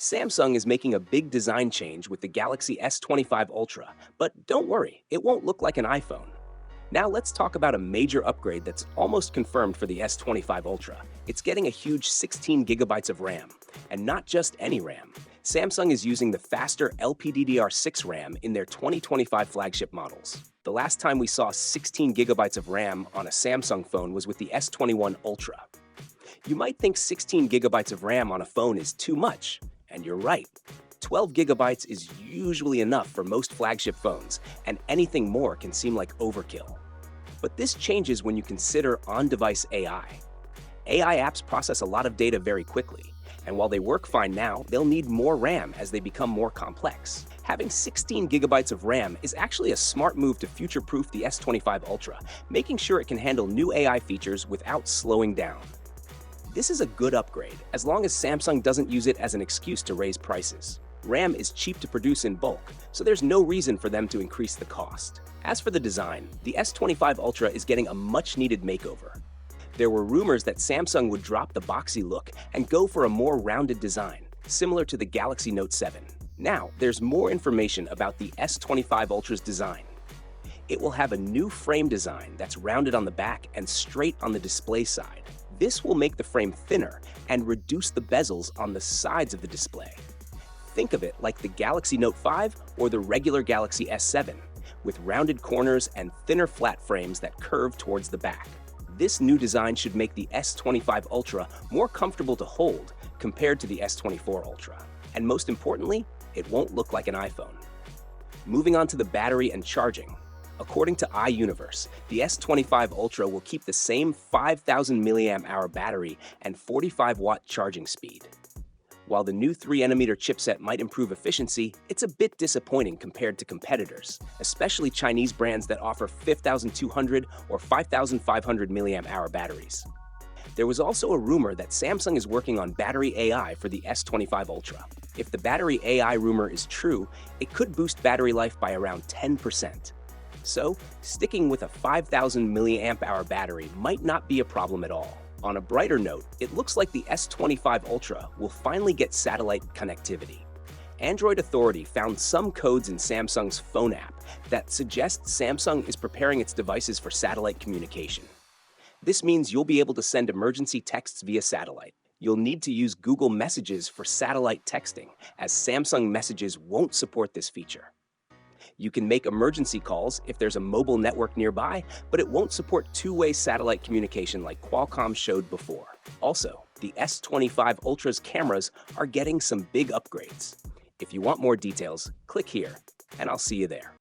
Samsung is making a big design change with the Galaxy S25 Ultra, but don't worry, it won't look like an iPhone. Now let's talk about a major upgrade that's almost confirmed for the S25 Ultra. It's getting a huge 16 gigabytes of RAM, and not just any RAM. Samsung is using the faster LPDDR6 RAM in their 2025 flagship models. The last time we saw 16 gigabytes of RAM on a Samsung phone was with the S21 Ultra. You might think 16 gigabytes of RAM on a phone is too much, and you're right. 12 gigabytes is usually enough for most flagship phones, and anything more can seem like overkill. But this changes when you consider on-device AI. AI apps process a lot of data very quickly, and while they work fine now, they'll need more RAM as they become more complex. Having 16 gigabytes of RAM is actually a smart move to future-proof the S25 Ultra, making sure it can handle new AI features without slowing down. This is a good upgrade, as long as Samsung doesn't use it as an excuse to raise prices. RAM is cheap to produce in bulk, so there's no reason for them to increase the cost. As for the design, the S25 Ultra is getting a much-needed makeover. There were rumors that Samsung would drop the boxy look and go for a more rounded design, similar to the Galaxy Note 7. Now, there's more information about the S25 Ultra's design. It will have a new frame design that's rounded on the back and straight on the display side. This will make the frame thinner and reduce the bezels on the sides of the display. Think of it like the Galaxy Note 5 or the regular Galaxy S7, with rounded corners and thinner flat frames that curve towards the back. This new design should make the S25 Ultra more comfortable to hold compared to the S24 Ultra. And most importantly, it won't look like an iPhone. Moving on to the battery and charging. According to iUniverse, the S25 Ultra will keep the same 5,000 mAh battery and 45-watt charging speed. While the new 3nm chipset might improve efficiency, it's a bit disappointing compared to competitors, especially Chinese brands that offer 5,200 or 5,500 mAh batteries. There was also a rumor that Samsung is working on battery AI for the S25 Ultra. If the battery AI rumor is true, it could boost battery life by around 10%. So, sticking with a 5,000 mAh battery might not be a problem at all. On a brighter note, it looks like the S25 Ultra will finally get satellite connectivity. Android Authority found some codes in Samsung's phone app that suggest Samsung is preparing its devices for satellite communication. This means you'll be able to send emergency texts via satellite. You'll need to use Google Messages for satellite texting, as Samsung Messages won't support this feature. You can make emergency calls if there's a mobile network nearby, but it won't support two-way satellite communication like Qualcomm showed before. Also, the S25 Ultra's cameras are getting some big upgrades. If you want more details, click here, and I'll see you there.